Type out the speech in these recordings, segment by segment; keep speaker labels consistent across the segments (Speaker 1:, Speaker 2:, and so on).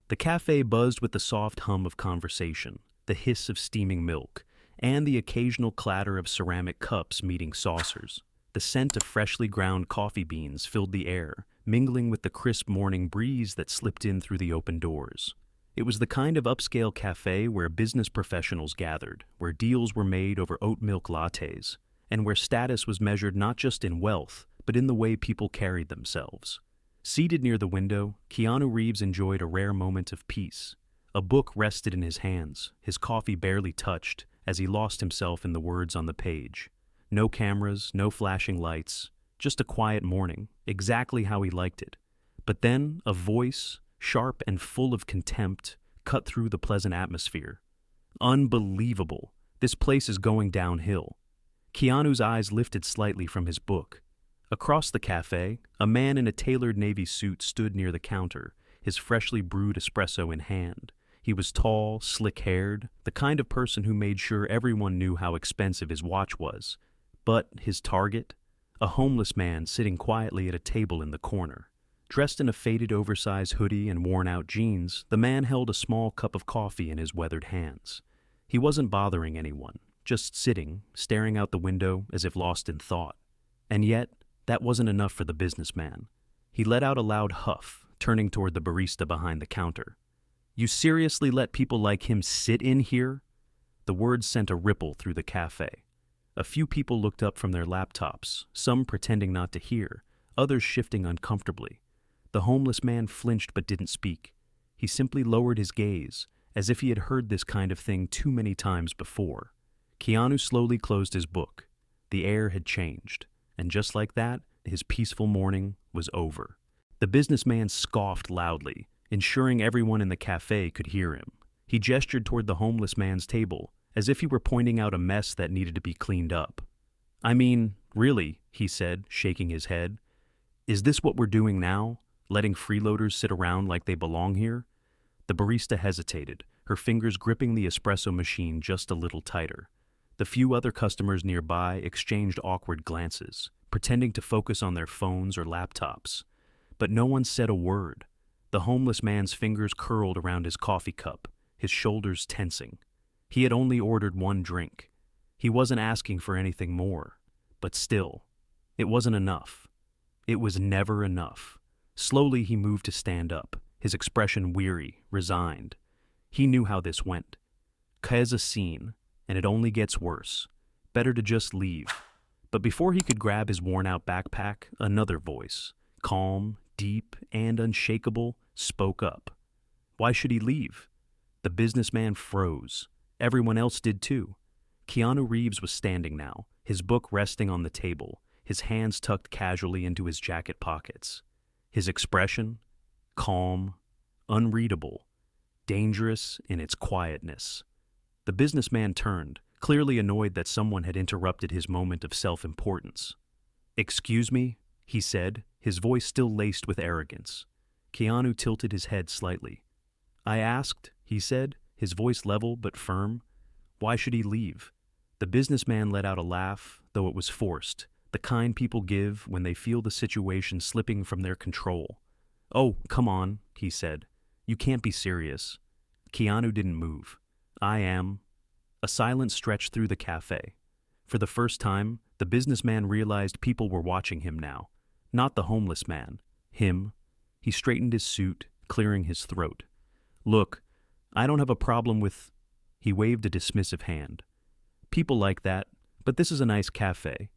Speaker 1: The cafe buzzed with the soft hum of conversation, the hiss of steaming milk, and the occasional clatter of ceramic cups meeting saucers. The scent of freshly ground coffee beans filled the air, mingling with the crisp morning breeze that slipped in through the open doors. It was the kind of upscale cafe where business professionals gathered, where deals were made over oat milk lattes, and where status was measured not just in wealth, but in the way people carried themselves. Seated near the window, Keanu Reeves enjoyed a rare moment of peace. A book rested in his hands, his coffee barely touched, as he lost himself in the words on the page. No cameras, no flashing lights, just a quiet morning, exactly how he liked it. But then a voice, sharp and full of contempt, cut through the pleasant atmosphere. Unbelievable! This place is going downhill. Keanu's eyes lifted slightly from his book. Across the cafe, a man in a tailored navy suit stood near the counter, his freshly brewed espresso in hand. He was tall, slick-haired, the kind of person who made sure everyone knew how expensive his watch was. But his target? A homeless man sitting quietly at a table in the corner. Dressed in a faded oversized hoodie and worn-out jeans, the man held a small cup of coffee in his weathered hands. He wasn't bothering anyone, just sitting, staring out the window as if lost in thought. And yet, that wasn't enough for the businessman. He let out a loud huff, turning toward the barista behind the counter. "You seriously let people like him sit in here?" The words sent a ripple through the cafe. A few people looked up from their laptops, some pretending not to hear, others shifting uncomfortably. The homeless man flinched but didn't speak. He simply lowered his gaze, as if he had heard this kind of thing too many times before. Keanu slowly closed his book. The air had changed, and just like that, his peaceful morning was over. The businessman scoffed loudly, ensuring everyone in the cafe could hear him. He gestured toward the homeless man's table, as if he were pointing out a mess that needed to be cleaned up. "I mean, really," he said, shaking his head. "Is this what we're doing now? Letting freeloaders sit around like they belong here?" The barista hesitated, her fingers gripping the espresso machine just a little tighter. The few other customers nearby exchanged awkward glances, pretending to focus on their phones or laptops. But no one said a word. The homeless man's fingers curled around his coffee cup, his shoulders tensing. He had only ordered one drink. He wasn't asking for anything more. But still, it wasn't enough. It was never enough. Slowly he moved to stand up, his expression weary, resigned. He knew how this went. Qu'est a scene, and it only gets worse. Better to just leave. But before he could grab his worn-out backpack, another voice, calm, deep, and unshakable, spoke up. Why should he leave? The businessman froze. Everyone else did too. Keanu Reeves was standing now, his book resting on the table, his hands tucked casually into his jacket pockets. His expression? Calm, unreadable, dangerous in its quietness. The businessman turned, clearly annoyed that someone had interrupted his moment of self-importance. "Excuse me?" he said, his voice still laced with arrogance. Keanu tilted his head slightly. "I asked," he said, his voice level but firm. Why should he leave? The businessman let out a laugh, though it was forced, the kind people give when they feel the situation slipping from their control. "Oh, come on," he said. "You can't be serious." Keanu didn't move. "I am." A silence stretched through the cafe. For the first time, the businessman realized people were watching him now. Not the homeless man. Him. He straightened his suit, clearing his throat. "Look, I don't have a problem with—" He waved a dismissive hand. "People like that, but this is a nice cafe.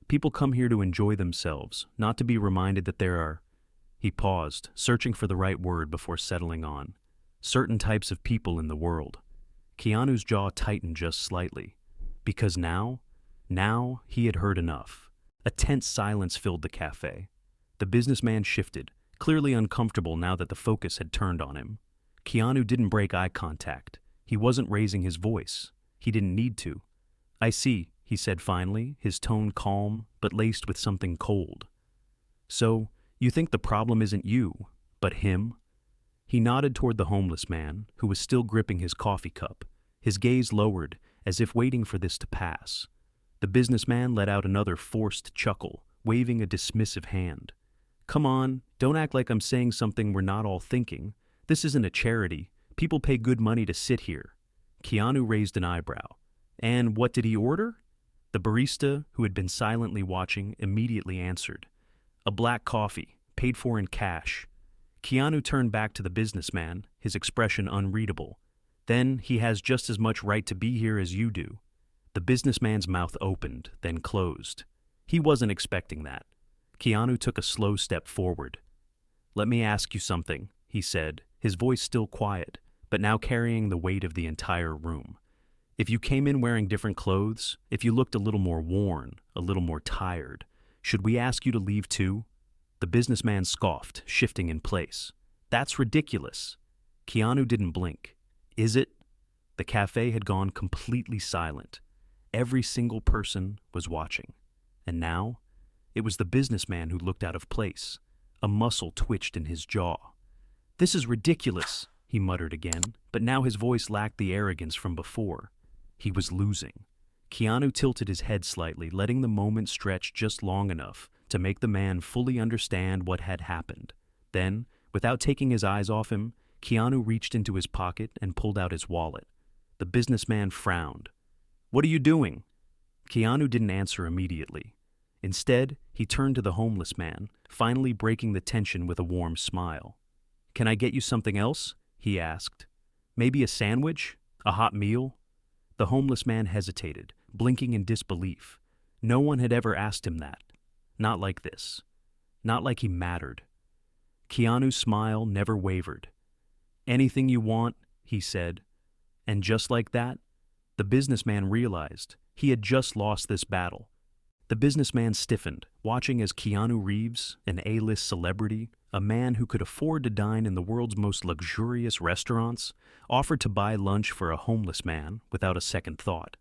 Speaker 1: People come here to enjoy themselves, not to be reminded that there are—" He paused, searching for the right word before settling on. "Certain types of people in the world." Keanu's jaw tightened just slightly. Because now he had heard enough. A tense silence filled the cafe. The businessman shifted, clearly uncomfortable now that the focus had turned on him. Keanu didn't break eye contact. He wasn't raising his voice. He didn't need to. "I see," he said finally, his tone calm, but laced with something cold. "So, you think the problem isn't you, but him?" He nodded toward the homeless man, who was still gripping his coffee cup, his gaze lowered, as if waiting for this to pass. The businessman let out another forced chuckle, waving a dismissive hand. "Come on, don't act like I'm saying something we're not all thinking. This isn't a charity. People pay good money to sit here. Keanu raised an eyebrow. And what did he order? The barista, who had been silently watching, immediately answered. A black coffee, paid for in cash. Keanu turned back to the businessman, his expression unreadable. Then he has just as much right to be here as you do. The businessman's mouth opened, then closed. He wasn't expecting that. Keanu took a slow step forward. Let me ask you something, he said, his voice still quiet, but now carrying the weight of the entire room. If you came in wearing different clothes, if you looked a little more worn, a little more tired, should we ask you to leave too? The businessman scoffed, shifting in place. That's ridiculous. Keanu didn't blink. Is it? The cafe had gone completely silent. Every single person was watching. And now, it was the businessman who looked out of place. A muscle twitched in his jaw. This is ridiculous, he muttered again, but now his voice lacked the arrogance from before. He was losing. Keanu tilted his head slightly, letting the moment stretch just long enough to make the man fully understand what had happened. Then, without taking his eyes off him, Keanu reached into his pocket and pulled out his wallet. The businessman frowned. What are you doing? Keanu didn't answer immediately. Instead, he turned to the homeless man, finally breaking the tension with a warm smile. Can I get you something else? He asked. Maybe a sandwich? A hot meal? The homeless man hesitated, blinking in disbelief. No one had ever asked him that. Not like this. Not like he mattered. Keanu's smile never wavered. Anything you want, he said. And just like that, the businessman realized he had just lost this battle. The businessman stiffened, watching as Keanu Reeves, an A-list celebrity, a man who could afford to dine in the world's most luxurious restaurants, offered to buy lunch for a homeless man without a second thought.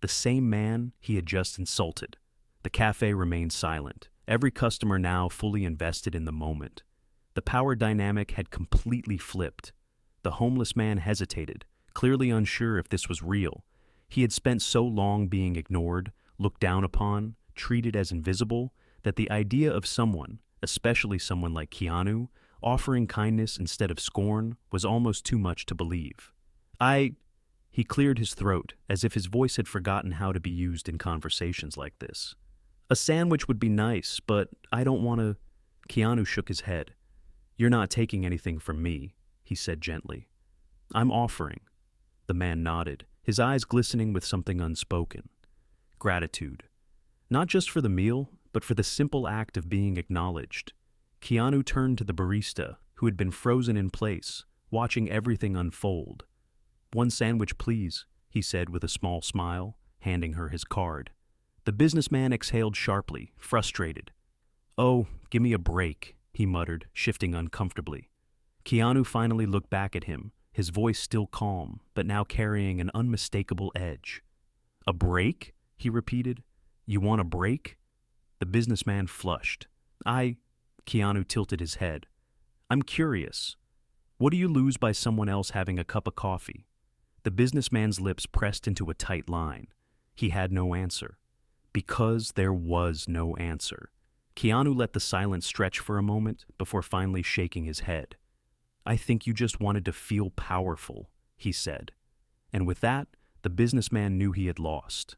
Speaker 1: The same man he had just insulted. The cafe remained silent, every customer now fully invested in the moment. The power dynamic had completely flipped. The homeless man hesitated, clearly unsure if this was real. He had spent so long being ignored, looked down upon, treated as invisible, that the idea of someone, especially someone like Keanu, offering kindness instead of scorn was almost too much to believe. He cleared his throat, as if his voice had forgotten how to be used in conversations like this. A sandwich would be nice, but I don't want to... Keanu shook his head. You're not taking anything from me, he said gently. I'm offering. The man nodded, his eyes glistening with something unspoken. Gratitude. Not just for the meal, but for the simple act of being acknowledged. Keanu turned to the barista, who had been frozen in place, watching everything unfold. One sandwich, please, he said with a small smile, handing her his card. The businessman exhaled sharply, frustrated. Oh, give me a break, he muttered, shifting uncomfortably. Keanu finally looked back at him, his voice still calm, but now carrying an unmistakable edge. A break? He repeated. You want a break? The businessman flushed. Keanu tilted his head. I'm curious. What do you lose by someone else having a cup of coffee? The businessman's lips pressed into a tight line. He had no answer. Because there was no answer. Keanu let the silence stretch for a moment before finally shaking his head. I think you just wanted to feel powerful, he said. And with that, the businessman knew he had lost.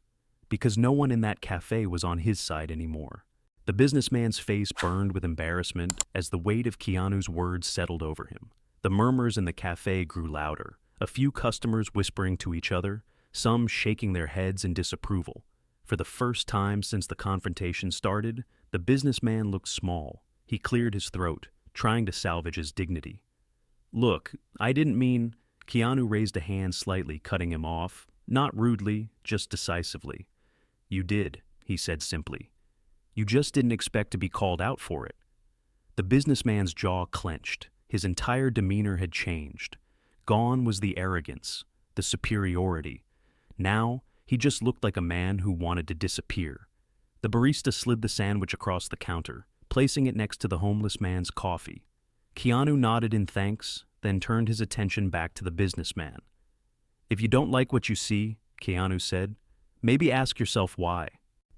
Speaker 1: Because no one in that cafe was on his side anymore. The businessman's face burned with embarrassment as the weight of Keanu's words settled over him. The murmurs in the cafe grew louder, a few customers whispering to each other, some shaking their heads in disapproval. For the first time since the confrontation started, the businessman looked small. He cleared his throat, trying to salvage his dignity. Look, I didn't mean... Keanu raised a hand slightly, cutting him off, not rudely, just decisively. You did, he said simply. You just didn't expect to be called out for it. The businessman's jaw clenched. His entire demeanor had changed. Gone was the arrogance, the superiority. Now, he just looked like a man who wanted to disappear. The barista slid the sandwich across the counter, placing it next to the homeless man's coffee. Keanu nodded in thanks, then turned his attention back to the businessman. If you don't like what you see, Keanu said, maybe ask yourself why.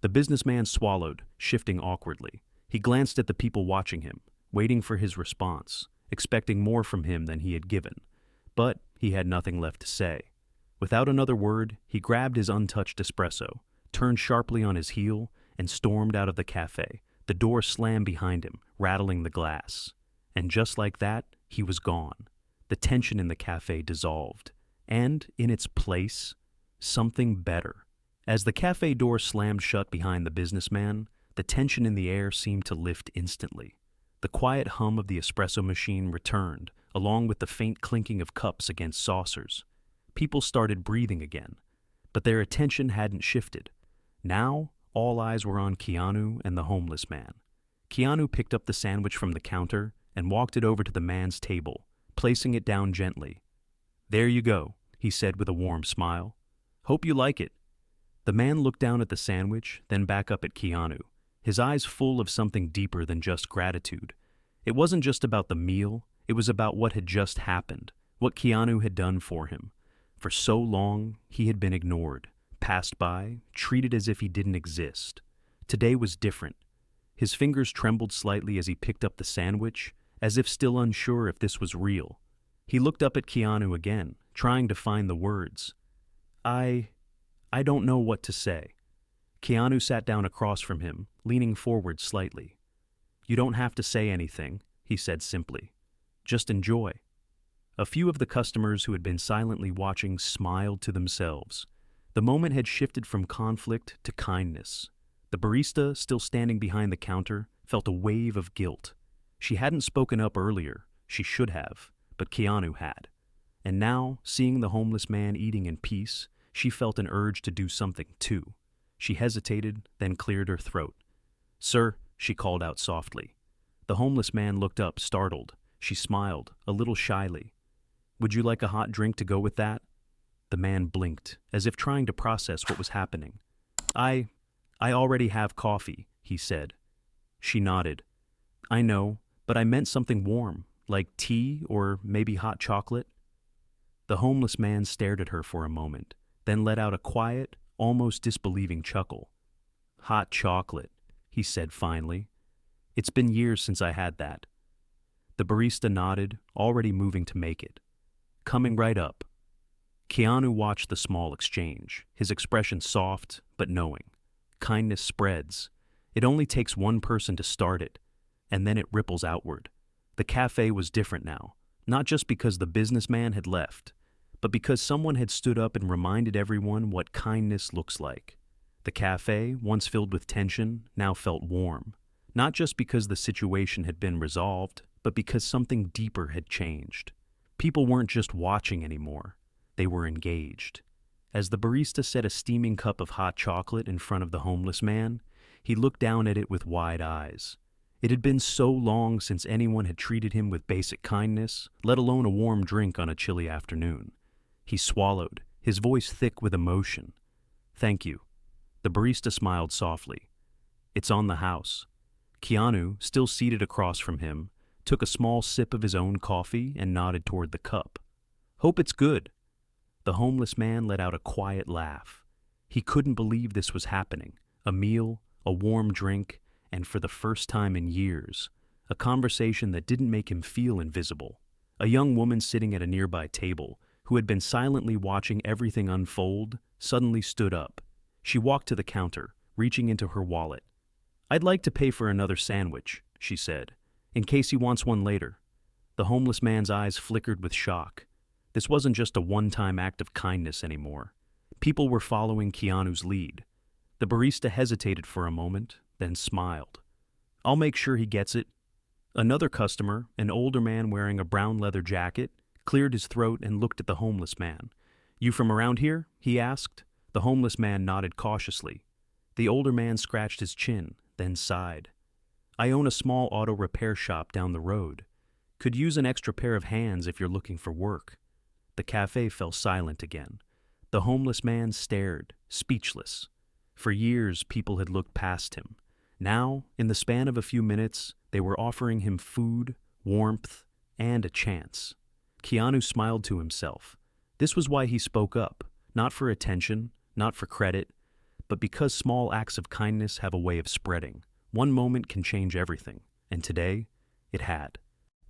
Speaker 1: The businessman swallowed, shifting awkwardly. He glanced at the people watching him, waiting for his response, expecting more from him than he had given. But he had nothing left to say. Without another word, he grabbed his untouched espresso, turned sharply on his heel, and stormed out of the cafe. The door slammed behind him, rattling the glass. And just like that, he was gone. The tension in the cafe dissolved. And, in its place, something better. As the cafe door slammed shut behind the businessman, the tension in the air seemed to lift instantly. The quiet hum of the espresso machine returned, along with the faint clinking of cups against saucers. People started breathing again, but their attention hadn't shifted. Now, all eyes were on Keanu and the homeless man. Keanu picked up the sandwich from the counter and walked it over to the man's table, placing it down gently. "There you go," he said with a warm smile. "Hope you like it." The man looked down at the sandwich, then back up at Keanu, his eyes full of something deeper than just gratitude. It wasn't just about the meal, it was about what had just happened, what Keanu had done for him. For so long, he had been ignored, passed by, treated as if he didn't exist. Today was different. His fingers trembled slightly as he picked up the sandwich, as if still unsure if this was real. He looked up at Keanu again, trying to find the words. I don't know what to say." Keanu sat down across from him, leaning forward slightly. "You don't have to say anything," he said simply. "Just enjoy." A few of the customers who had been silently watching smiled to themselves. The moment had shifted from conflict to kindness. The barista, still standing behind the counter, felt a wave of guilt. She hadn't spoken up earlier, she should have, but Keanu had. And now, seeing the homeless man eating in peace, she felt an urge to do something too. She hesitated, then cleared her throat. "Sir," she called out softly. The homeless man looked up, startled. She smiled, a little shyly. "Would you like a hot drink to go with that?" The man blinked, as if trying to process what was happening. I already have coffee," he said. She nodded. "I know, but I meant something warm, like tea or maybe hot chocolate." The homeless man stared at her for a moment, then let out a quiet, almost disbelieving chuckle. "Hot chocolate," he said finally. "It's been years since I had that." The barista nodded, already moving to make it. "Coming right up." Keanu watched the small exchange, his expression soft but knowing. Kindness spreads. It only takes one person to start it, and then it ripples outward. The cafe was different now, not just because the businessman had left, but because someone had stood up and reminded everyone what kindness looks like. The cafe, once filled with tension, now felt warm, not just because the situation had been resolved, but because something deeper had changed. People weren't just watching anymore, they were engaged. As the barista set a steaming cup of hot chocolate in front of the homeless man, he looked down at it with wide eyes. It had been so long since anyone had treated him with basic kindness, let alone a warm drink on a chilly afternoon. He swallowed, his voice thick with emotion. "Thank you." The barista smiled softly. "It's on the house." Keanu, still seated across from him, took a small sip of his own coffee and nodded toward the cup. "Hope it's good." The homeless man let out a quiet laugh. He couldn't believe this was happening. A meal, a warm drink, and for the first time in years, a conversation that didn't make him feel invisible. A young woman sitting at a nearby table, who had been silently watching everything unfold, suddenly stood up. She walked to the counter, reaching into her wallet. "I'd like to pay for another sandwich," she said, "in case he wants one later." The homeless man's eyes flickered with shock. This wasn't just a one-time act of kindness anymore. People were following Keanu's lead. The barista hesitated for a moment, then smiled. "I'll make sure he gets it." Another customer, an older man wearing a brown leather jacket, cleared his throat and looked at the homeless man. "You from around here?" he asked. The homeless man nodded cautiously. The older man scratched his chin, then sighed. "I own a small auto repair shop down the road. Could use an extra pair of hands if you're looking for work." The cafe fell silent again. The homeless man stared, speechless. For years, people had looked past him. Now, in the span of a few minutes, they were offering him food, warmth, and a chance. Keanu smiled to himself. This was why he spoke up, not for attention, not for credit, but because small acts of kindness have a way of spreading. One moment can change everything, and today, it had.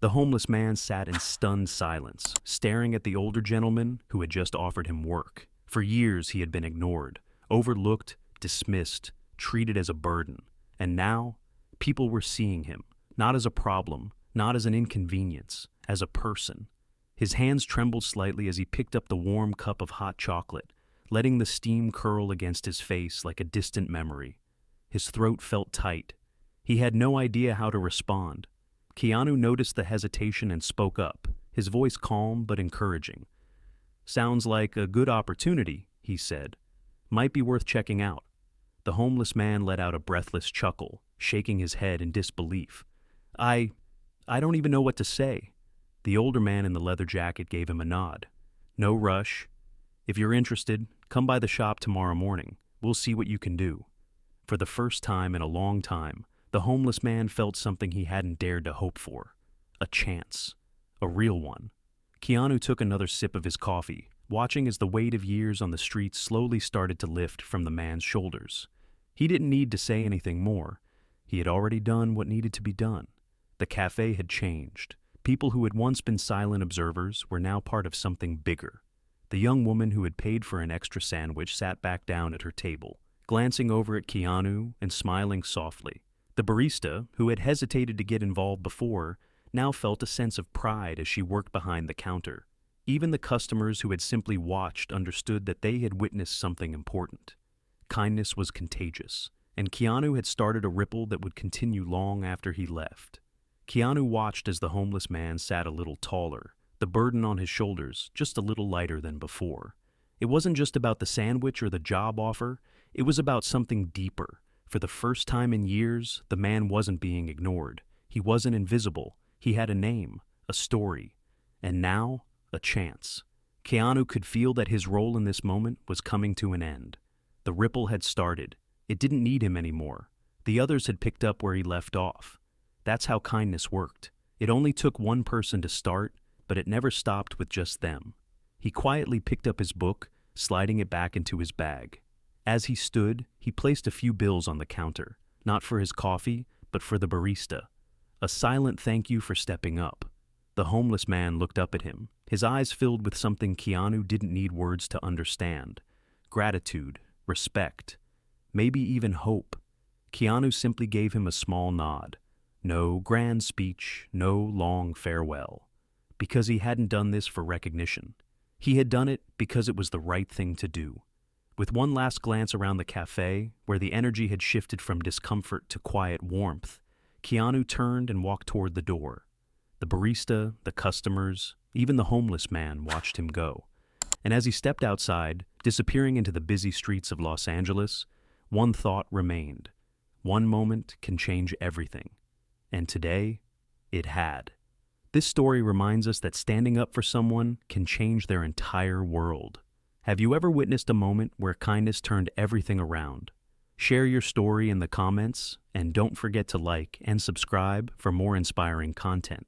Speaker 1: The homeless man sat in stunned silence, staring at the older gentleman who had just offered him work. For years he had been ignored, overlooked, dismissed, treated as a burden. And now, people were seeing him, not as a problem, not as an inconvenience, as a person. His hands trembled slightly as he picked up the warm cup of hot chocolate, letting the steam curl against his face like a distant memory. His throat felt tight. He had no idea how to respond. Keanu noticed the hesitation and spoke up, his voice calm but encouraging. "Sounds like a good opportunity," he said. "Might be worth checking out." The homeless man let out a breathless chuckle, shaking his head in disbelief. I don't even know what to say." The older man in the leather jacket gave him a nod. "No rush. If you're interested, come by the shop tomorrow morning. We'll see what you can do." For the first time in a long time, the homeless man felt something he hadn't dared to hope for. A chance. A real one. Keanu took another sip of his coffee, watching as the weight of years on the streets slowly started to lift from the man's shoulders. He didn't need to say anything more. He had already done what needed to be done. The cafe had changed. People who had once been silent observers were now part of something bigger. The young woman who had paid for an extra sandwich sat back down at her table, glancing over at Keanu and smiling softly. The barista, who had hesitated to get involved before, now felt a sense of pride as she worked behind the counter. Even the customers who had simply watched understood that they had witnessed something important. Kindness was contagious, and Keanu had started a ripple that would continue long after he left. Keanu watched as the homeless man sat a little taller, the burden on his shoulders just a little lighter than before. It wasn't just about the sandwich or the job offer, it was about something deeper. For the first time in years, the man wasn't being ignored. He wasn't invisible. He had a name, a story, and now, a chance. Keanu could feel that his role in this moment was coming to an end. The ripple had started. It didn't need him anymore. The others had picked up where he left off. That's how kindness worked. It only took one person to start, but it never stopped with just them. He quietly picked up his book, sliding it back into his bag. As he stood, he placed a few bills on the counter, not for his coffee, but for the barista. A silent thank you for stepping up. The homeless man looked up at him, his eyes filled with something Keanu didn't need words to understand. Gratitude, respect, maybe even hope. Keanu simply gave him a small nod. No grand speech, no long farewell. Because he hadn't done this for recognition. He had done it because it was the right thing to do. With one last glance around the cafe, where the energy had shifted from discomfort to quiet warmth, Keanu turned and walked toward the door. The barista, the customers, even the homeless man watched him go. And as he stepped outside, disappearing into the busy streets of Los Angeles, one thought remained. One moment can change everything. And today, it had. This story reminds us that standing up for someone can change their entire world. Have you ever witnessed a moment where kindness turned everything around? Share your story in the comments, and don't forget to like and subscribe for more inspiring content.